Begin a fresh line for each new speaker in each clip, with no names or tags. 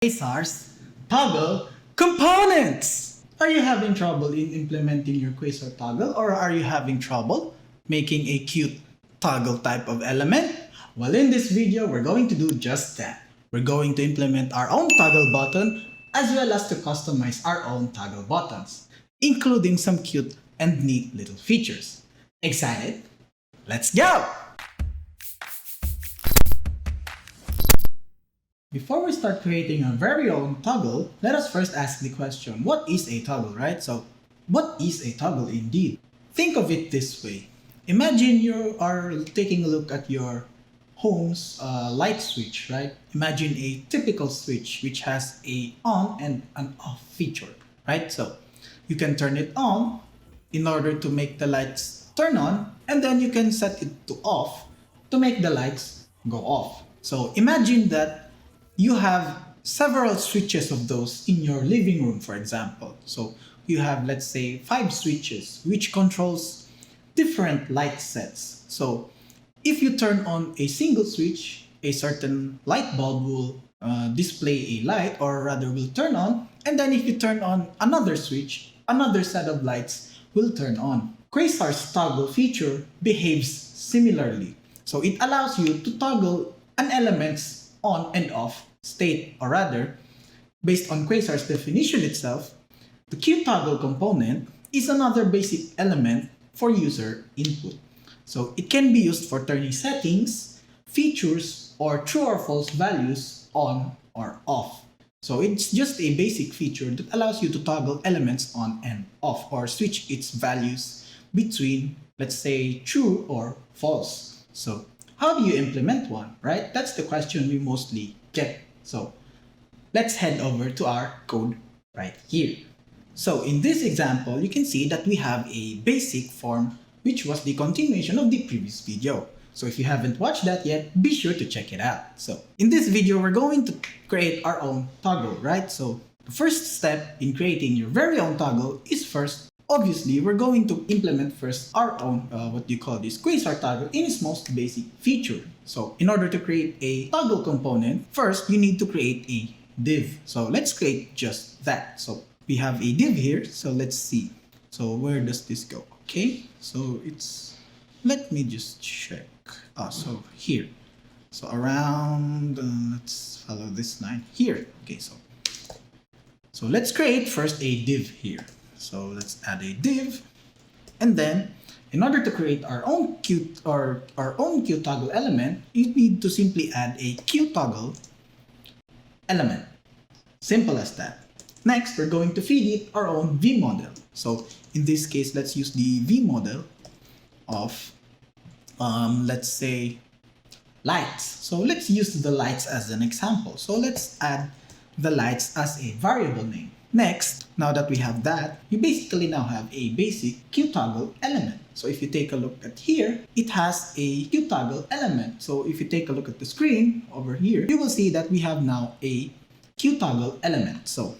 Quasar's toggle components. Are you having trouble in implementing your Quasar toggle, or are you having trouble making a cute toggle type of element? Well, in this video, we're going to do just that. We're going to implement our own toggle button as well as to customize our own toggle buttons, including some cute and neat little features. Excited? Let's go! Before we start creating our very own toggle, let us first ask the question, what is a toggle, right? So, what is a toggle indeed? Think of it this way. Imagine you are taking a look at your home's light switch, right? Imagine a typical switch which has a on and an off feature, right? So, you can turn it on in order to make the lights turn on, and then you can set it to off to make the lights go off. So, imagine that you have several switches of those in your living room, for example. So you have, let's say, 5 switches which controls different light sets. So if you turn on a single switch, a certain light bulb will display a light, or rather will turn on, and then if you turn on another switch, another set of lights will turn on. Quasar's toggle feature behaves similarly. So it allows you to toggle an element's on and off state, or rather, based on Quasar's definition itself, the QToggle component is another basic element for user input. So it can be used for turning settings, features, or true or false values on or off. So it's just a basic feature that allows you to toggle elements on and off, or switch its values between, let's say, true or false. So how do you implement one, right? That's the question we mostly get. So let's head over to our code right here. So in this example, you can see that we have a basic form which was the continuation of the previous video. So if you haven't watched that yet, be sure to check it out. So in this video, we're going to create our own toggle, right? So the first step in creating your very own toggle is first, obviously, we're going to implement first our own, Quasar toggle in its most basic feature. So in order to create a toggle component, first you need to create a div. So let's create just that. So we have a div here. So let's see. So where does this go? Okay, so it's, let me just check. So here. So around, let's follow this line here. Okay, so let's create first a div here. So let's add a div, and then in order to create our own QToggle element, you need to simply add a QToggle element. Simple as that. Next, we're going to feed it our own vModel. So in this case, let's use the vModel of, let's say, lights. So let's use the lights as an example. So let's add the lights as a variable name. Next, now that we have that, you basically now have a basic QToggle element. So if you take a look at here, it has a QToggle element. So if you take a look at the screen over here, you will see that we have now a QToggle element. So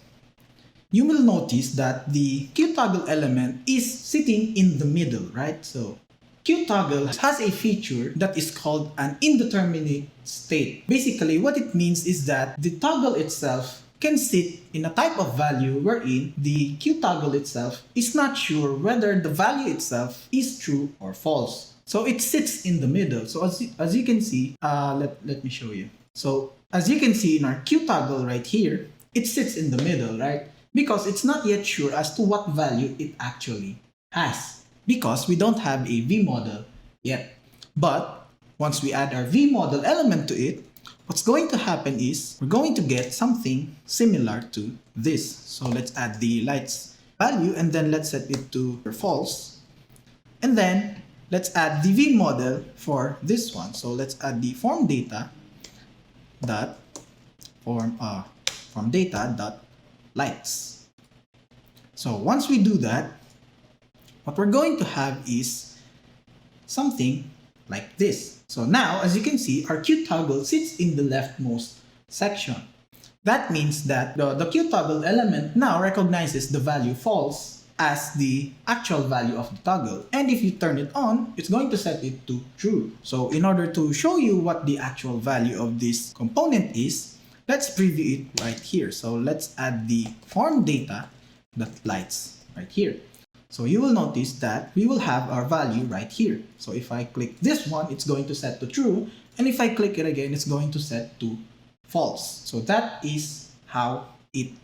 you will notice that the QToggle element is sitting in the middle, right? So QToggle has a feature that is called an indeterminate state. Basically, what it means is that the toggle itself can sit in a type of value wherein the QToggle itself is not sure whether the value itself is true or false. So it sits in the middle. So as you can see, let me show you. So as you can see in our QToggle right here, it sits in the middle, right? Because it's not yet sure as to what value it actually has, because we don't have a vModel yet. But once we add our vModel element to it, what's going to happen is we're going to get something similar to this. So let's add the lights value, and then let's set it to false. And then let's add the vModel for this one. So let's add the form data dot lights. So once we do that, what we're going to have is something like this. So now, as you can see, our QToggle sits in the leftmost section. That means that the QToggle element now recognizes the value false as the actual value of the toggle. And if you turn it on, it's going to set it to true. So in order to show you what the actual value of this component is, let's preview it right here. So let's add the form data that lights right here. So you will notice that we will have our value right here. So if I click this one, it's going to set to true. And if I click it again, it's going to set to false. So that is how it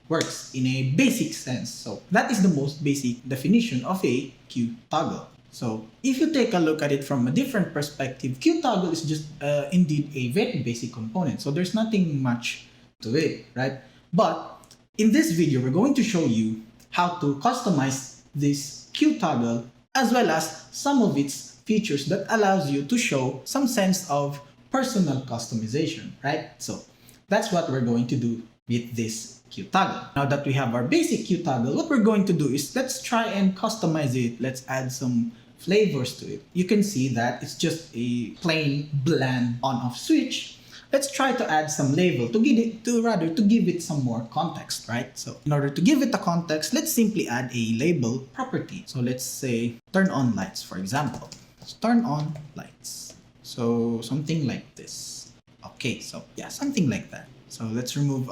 works in a basic sense. So that is the most basic definition of a QToggle. So if you take a look at it from a different perspective, QToggle is just indeed a very basic component. So there's nothing much to it, right? But in this video, we're going to show you how to customize this QToggle as well as some of its features that allows you to show some sense of personal customization, right? So that's what we're going to do with this QToggle. Now that we have our basic QToggle, what we're going to do is let's try and customize it. Let's add some flavors to it. You can see that it's just a plain bland on-off switch. Let's try to add some label to give it some more context, right? So in order to give it a context, let's simply add a label property. So let's say turn on lights, for example. So turn on lights. So something like this. Okay, so yeah, something like that. So let's remove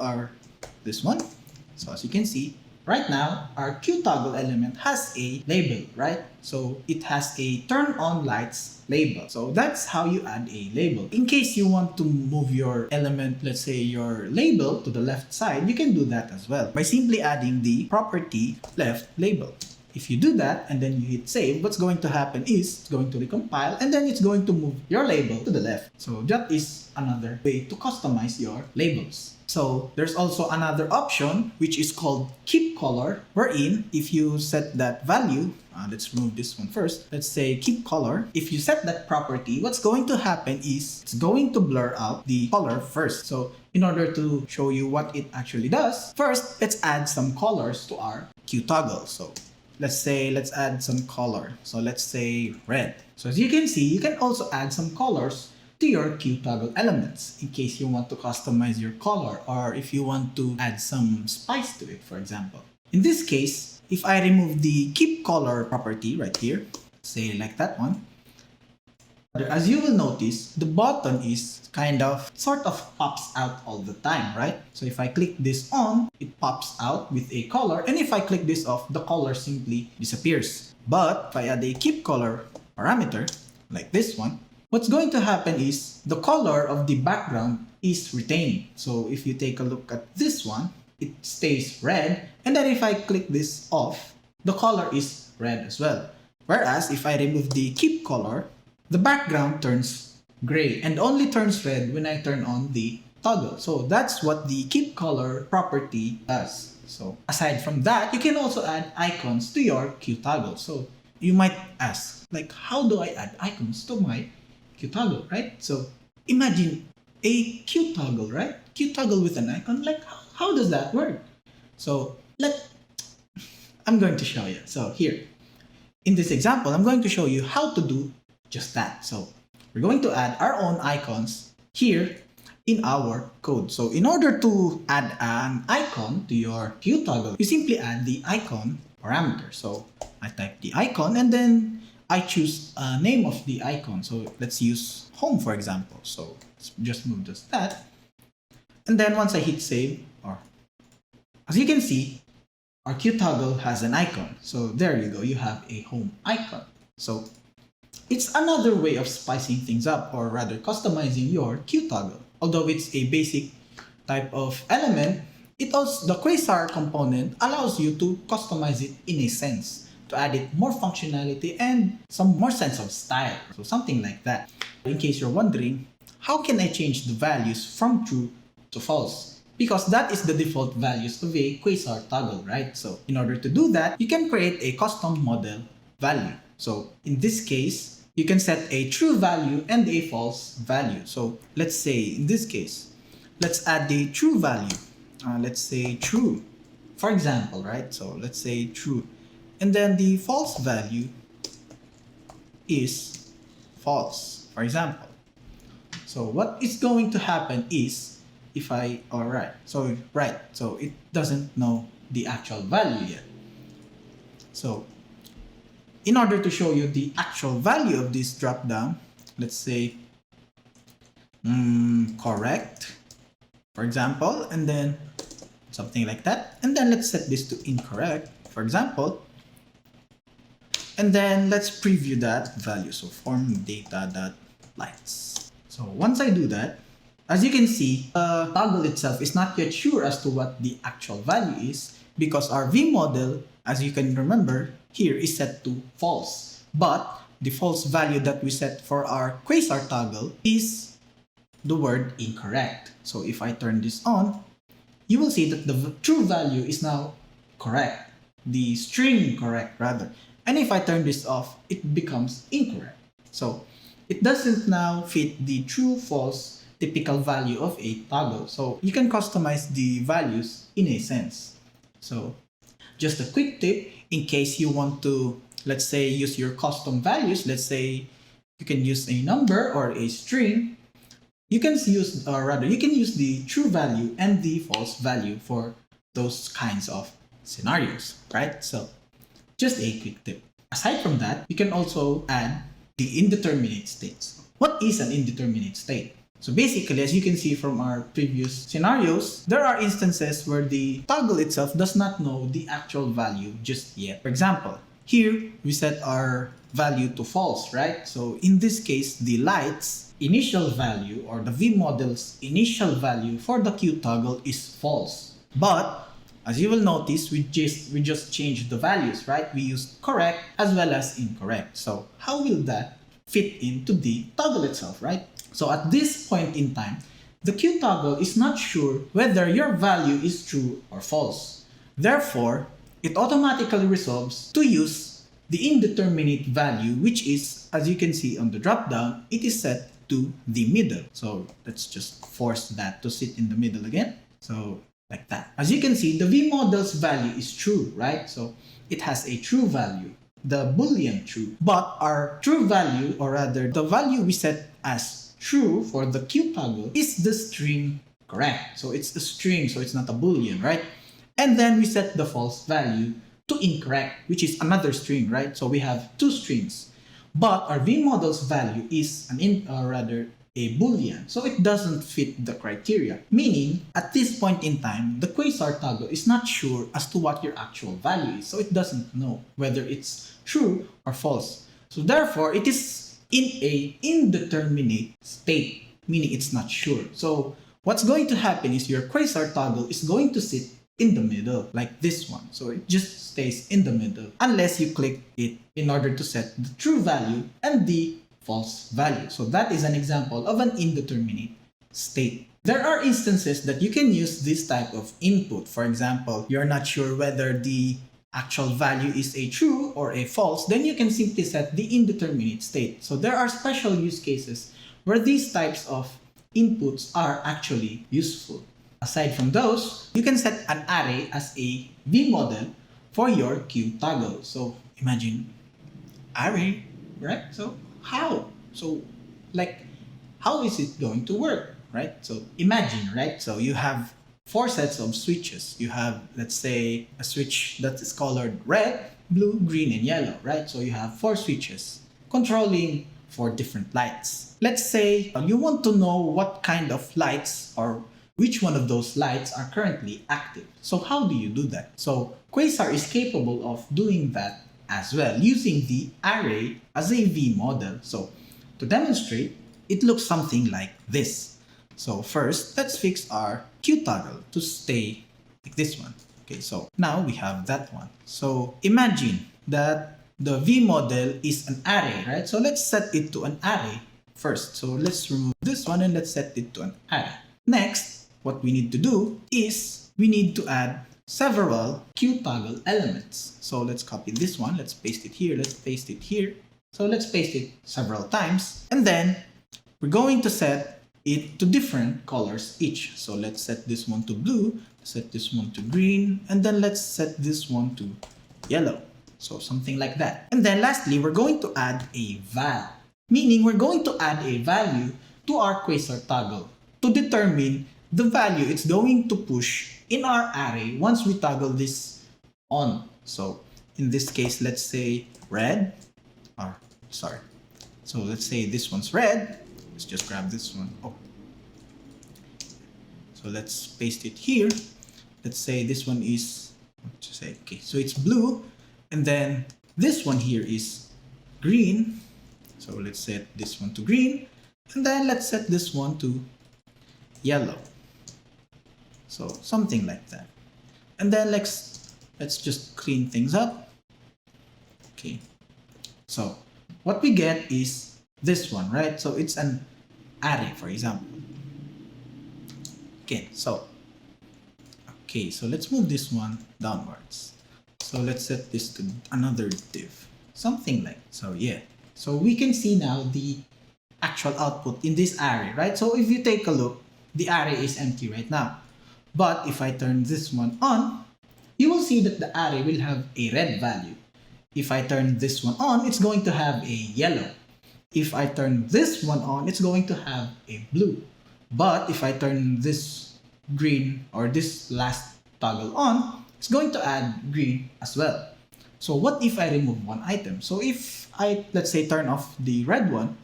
this one. So as you can see, right now, our QToggle element has a label, right? So it has a turn on lights label. So that's how you add a label. In case you want to move your element, let's say your label to the left side, you can do that as well by simply adding the property left label. If you do that and then you hit save, what's going to happen is it's going to recompile and then it's going to move your label to the left. So that is another way to customize your labels. So there's also another option which is called keep color, wherein if you set that value, let's remove this one first. Let's say keep color. If you set that property, what's going to happen is it's going to blur out the color first. So in order to show you what it actually does, first let's add some colors to our QToggle. So let's add some color. So let's say red. So as you can see, you can also add some colors to your QToggle elements in case you want to customize your color or if you want to add some spice to it, for example. In this case, if I remove the keep color property right here, say like that one, as you will notice, the button is sort of pops out all the time, right? So if I click this on, it pops out with a color, and if I click this off, the color simply disappears. But if I add a keep color parameter, like this one, what's going to happen is the color of the background is retained. So if you take a look at this one, it stays red, and then if I click this off, the color is red as well. Whereas if I remove the keep color, the background turns gray and only turns red when I turn on the toggle. So that's what the keep color property does. So aside from that, you can also add icons to your QToggle. So you might ask, like, how do I add icons to my QToggle, right? So imagine a QToggle, right? QToggle with an icon, like how does that work? So I'm going to show you. So here, in this example, I'm going to show you how to do just that. So we're going to add our own icons here in our code. So in order to add an icon to your QToggle, you simply add the icon parameter. So I type the icon and then I choose a name of the icon. So let's use home, for example. So let's just move just that. And then once I hit save, or as you can see, our QToggle has an icon. So there you go, you have a home icon. So it's another way of spicing things up, or rather customizing your QToggle. Although it's a basic type of element, the Quasar component allows you to customize it in a sense, to add it more functionality and some more sense of style. So something like that. In case you're wondering, how can I change the values from true to false? Because that is the default values of a Quasar toggle, right? So in order to do that, you can create a custom model value. So in this case, you can set a true value and a false value. So let's say in this case, let's add the true value. Let's say true, for example, right? So let's say true. And then the false value is false, for example. So what is going to happen is so it doesn't know the actual value yet. So in order to show you the actual value of this drop down, let's say correct for example, and then something like that. And then let's set this to incorrect, for example. And then let's preview that value. So form data.lights. So once I do that, as you can see, toggle itself is not yet sure as to what the actual value is because our V model, as you can remember, here is set to false. But the false value that we set for our Quasar toggle is the word incorrect. So if I turn this on, you will see that the true value is now correct. The string correct rather. And if I turn this off, it becomes incorrect. So it doesn't now fit the true false typical value of a toggle. So you can customize the values in a sense. So just a quick tip in case you want to, let's say, use your custom values. Let's say you can use a number or a string. You can use, or rather, you can use the true value and the false value for those kinds of scenarios, right? So just a quick tip. Aside from that, you can also add the indeterminate states. What is an indeterminate state? So basically, as you can see from our previous scenarios, there are instances where the toggle itself does not know the actual value just yet. For example, here we set our value to false, right? So in this case, the lights initial value or the V model's initial value for the QToggle is false. But as you will notice, we just changed the values, right? We used correct as well as incorrect. So how will that fit into the toggle itself, right? So at this point in time, the QToggle is not sure whether your value is true or false. Therefore, it automatically resolves to use the indeterminate value, which is, as you can see on the drop-down, it is set to the middle. So let's just force that to sit in the middle again. So like that. As you can see, the V model's value is true, right? So it has a true value, the Boolean true. But our true value, or rather the value we set as true for the QToggle is the string correct. So it's a string, so it's not a Boolean, right? And then we set the false value to incorrect, which is another string, right? So we have two strings. But our V model's value is a Boolean, so it doesn't fit the criteria. Meaning, at this point in time, the Quasar toggle is not sure as to what your actual value is, so it doesn't know whether it's true or false. So therefore, it is in a indeterminate state, meaning it's not sure. So what's going to happen is your Quasar toggle is going to sit in the middle, like this one. So it just stays in the middle unless you click it in order to set the true value and the false value. So that is an example of an indeterminate state. There are instances that you can use this type of input. For example, you're not sure whether the actual value is a true or a false, then you can simply set the indeterminate state. So there are special use cases where these types of inputs are actually useful. Aside from those, you can set an array as a V model for your QToggle. So imagine array, right? So how? So how is it going to work, right? So imagine, right? So you have 4 sets of switches. You have, let's say, a switch that is colored red, blue, green, and yellow, right? So you have 4 switches controlling 4 different lights. Let's say you want to know what kind of lights or which one of those lights are currently active. So how do you do that? So Quasar is capable of doing that as well, using the array as a V model. So to demonstrate, it looks something like this. So first, let's fix our QToggle to stay like this one. Okay, so now we have that one. So imagine that the V model is an array, right? So let's set it to an array first. So let's remove this one and let's set it to an array. Next, what we need to do is we need to add several QToggle elements. So let's copy this one. Let's paste it here. Let's paste it here. So let's paste it several times. And then we're going to set it to different colors each. So let's set this one to blue, set this one to green, and then let's set this one to yellow. So something like that. And then lastly, we're going to add a val, meaning we're going to add a value to our Quasar toggle to determine the value it's going to push in our array once we toggle this on. So in this case, let's say red, so let's say this one's red. Let's just grab this one. Oh. So let's paste it here. Let's say this one is, okay, so it's blue, and then this one here is green. So let's set this one to green, and then let's set this one to yellow. So something like that. And then let's just clean things up. Okay. So what we get is this one, right? So it's an array, for example. Okay, so let's move this one downwards. So let's set this to another div, something like so. Yeah, so we can see now the actual output in this array, right? So if you take a look, the array is empty right now. But if I turn this one on, you will see that the array will have a red value. If I turn this one on, it's going to have a yellow. If I turn this one on, it's going to have a blue. But if I turn this green or this last toggle on, it's going to add green as well. So what if I remove one item? So if I, let's say, turn off the red one,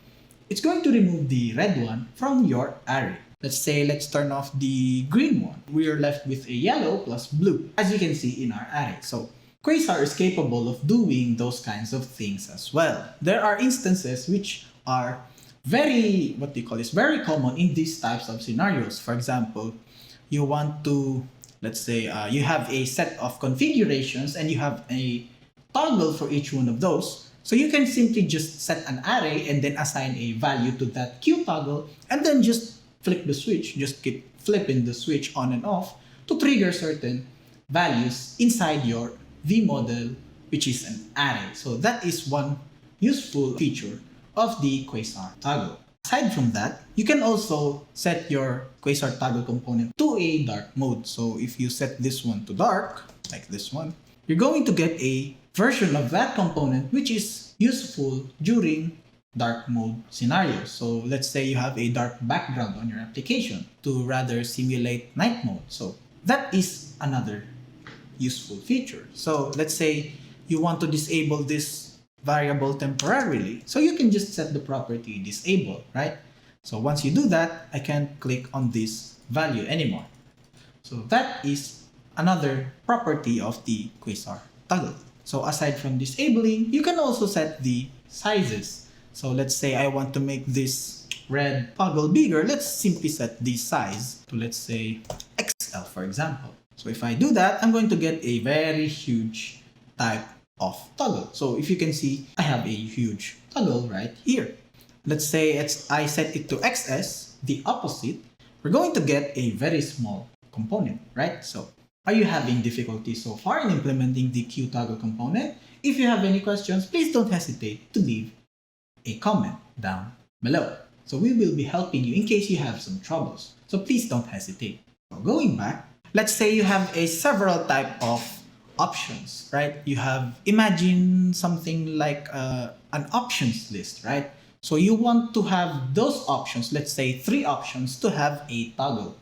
it's going to remove the red one from your array. Let's say, let's turn off the green one. We are left with a yellow plus blue, as you can see in our array. So Quasar is capable of doing those kinds of things as well. There are instances which are very, very common in these types of scenarios. For example, you want to, let's say, you have a set of configurations and you have a toggle for each one of those. So you can simply just set an array and then assign a value to that QToggle and then just flip the switch, just keep flipping the switch on and off to trigger certain values inside your vModel, which is an array. So that is one useful feature of the Quasar toggle. Aside from that, you can also set your Quasar toggle component to a dark mode. So if you set this one to dark, like this one, you're going to get a version of that component which is useful during dark mode scenarios. So let's say you have a dark background on your application to rather simulate night mode. So that is another useful feature. So let's say you want to disable this variable temporarily. So you can just set the property disable, right? So once you do that, I can't click on this value anymore. So that is another property of the Quasar toggle. So aside from disabling, you can also set the sizes. So let's say I want to make this red toggle bigger. Let's simply set the size to, let's say, XL, for example. So if I do that, I'm going to get a very huge type of toggle. So if you can see, I have a huge toggle right here. Let's say I set it to XS, the opposite, we're going to get a very small component, right? So are you having difficulty so far in implementing the QToggle component? If you have any questions, please don't hesitate to leave a comment down below. So we will be helping you in case you have some troubles. So please don't hesitate. So going back, let's say you have a several type of options, right? You have, imagine something like an options list, right? So you want to have those options, let's say 3 options to have a toggle.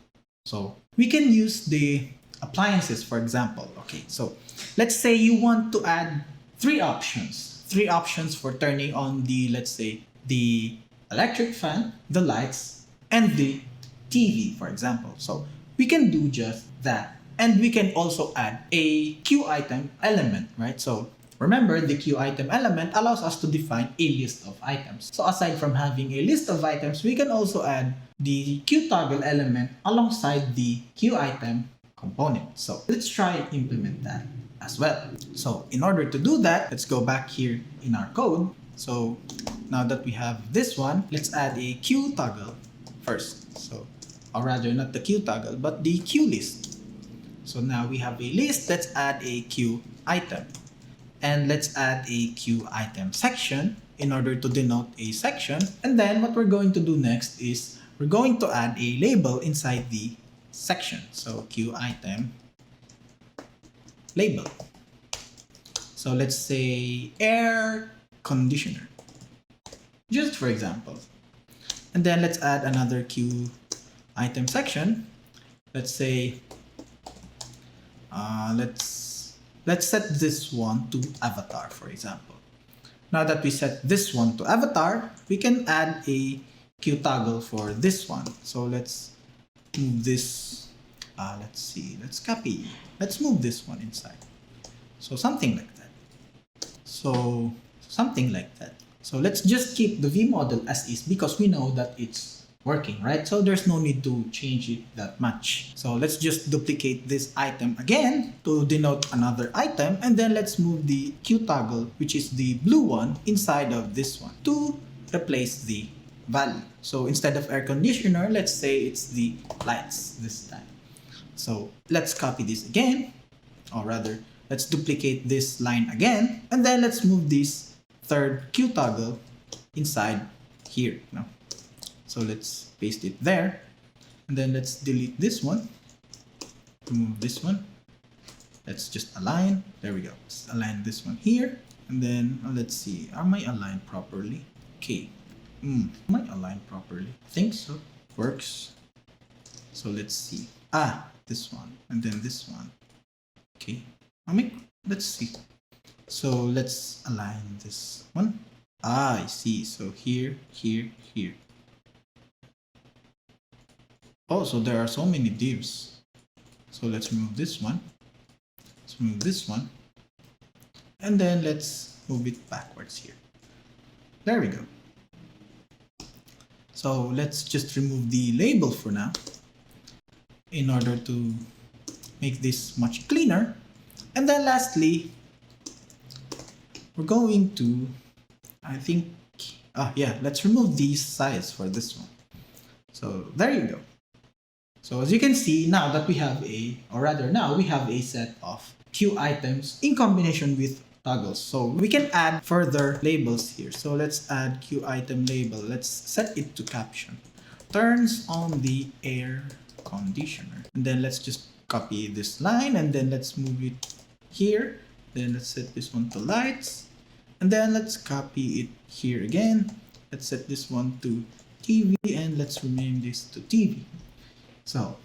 So we can use the appliances, for example. Okay, so let's say you want to add 3 options. 3 options for turning on the, let's say, the electric fan, the lights, and the TV, for example. So we can do just that. And we can also add a QItem element, right? So remember, the QItem element allows us to define a list of items. So aside from having a list of items, we can also add the QToggle element alongside the QItem component. So let's try and implement that as well. So in order to do that, let's go back here in our code. So now that we have this one, let's add a QToggle first. So, or rather not the QToggle, but the QList. So now we have a list. Let's add a QItem. And let's add a QItem section in order to denote a section. And then what we're going to do next is we're going to add a label inside the section. So QItem label. So let's say air conditioner, just for example. And then let's add another QItem section. Let's say let's set this one to avatar, for example. Now that we set this one to avatar, we can add a QToggle for this one. So let's move this let's see, let's copy, let's move this one inside. So something like that. So something like that. So let's just keep the V model as is because we know that it's working, right? So there's no need to change it that much. So let's just duplicate this item again to denote another item, and then let's move the QToggle, which is the blue one, inside of this one to replace the value. So instead of air conditioner, let's say it's the lights this time. So let's copy this again, or rather, let's duplicate this line again, and then let's move this third QToggle inside here. No? So let's paste it there, and then let's delete this one, remove this one. Let's just align. There we go. Let's align this one here, and then let's see. Am I aligned properly? Okay. Am I aligned properly? I think so. Works. So let's see. This one, and then this one. Okay. Let's see. So let's align this one. I see. So here, here, here. Oh, so there are so many divs. So let's remove this one. Let's remove this one. And then let's move it backwards here. There we go. So let's just remove the label for now in order to make this much cleaner. And then lastly, we're going to, let's remove these sides for this one. So there you go. So as you can see, now that we have now we have a set of Q items in combination with toggles. So we can add further labels here. So let's add Q item label. Let's set it to caption. Turns on the air conditioner. And then let's just copy this line, and then let's move it here. Then let's set this one to lights. And then let's copy it here again. Let's set this one to TV, and let's rename this to TV. So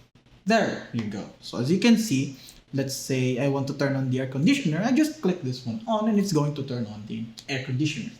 there you go. So as you can see, let's say I want to turn on the air conditioner. I just click this one on, and it's going to turn on the air conditioner,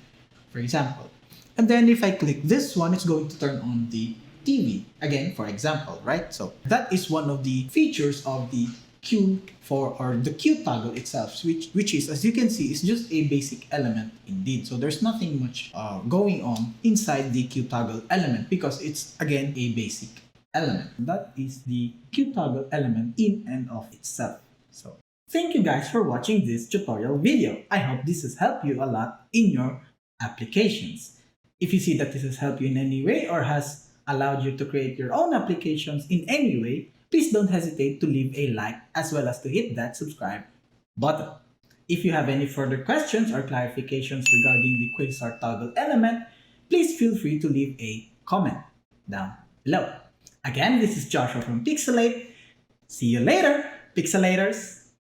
for example. And then if I click this one, it's going to turn on the TV again, for example, right? So that is one of the features of the the QToggle itself, which is, as you can see, is just a basic element indeed. So there's nothing much going on inside the QToggle element because it's again a basic element. That is the QToggle element in and of itself. So thank you guys for watching this tutorial video. I hope this has helped you a lot in your applications. If you see that this has helped you in any way or has allowed you to create your own applications in any way, please don't hesitate to leave a like as well as to hit that subscribe button. If you have any further questions or clarifications regarding the Quasar toggle element, please feel free to leave a comment down below. Again, this is Joshua from Pixelate. See you later, Pixelators!